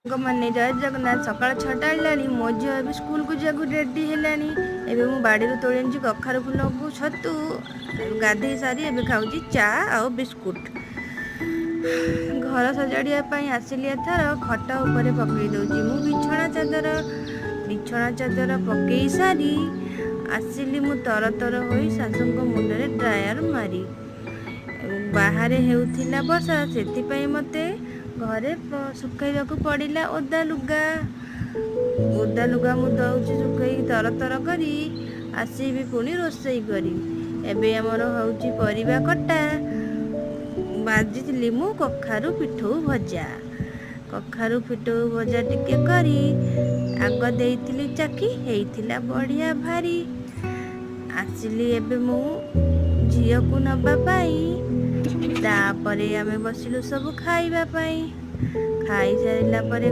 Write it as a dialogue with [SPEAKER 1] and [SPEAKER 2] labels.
[SPEAKER 1] मैंने जय जगन्नाथ सकाल 6टा हेलानी मो झील भी स्कूल को जाकू रेडी हेलानी एबे मु बाड़ी तोड़ी कखारु फुल को छतु गाधे सारी एबे खाऊची चा आ बिस्कुट। घर सजाड़िया आसिली एथर खट उपर पकई दौची मु बिछना चादर पकई सारी आसिली मु तर तर हो शाशु मुंडे ड्रायर मारी बाहर हेउथिला वर्षा से मते घरे सुखाइबा पड़िला ओदा लुगा मु दउची सुखाई तर तर करी आसीबी पुणी रोसई करी एबे हमर हउची परिबा कटा बाजिली मु कखारु पिठौ भजा टिके करी आग देइथिली चाकी हेइथिला बढ़िया भारी आसिली एबे मु झियो को नबा पाई तापरे आमे बसिलु सब खाइबा पाई खाई सारिला परे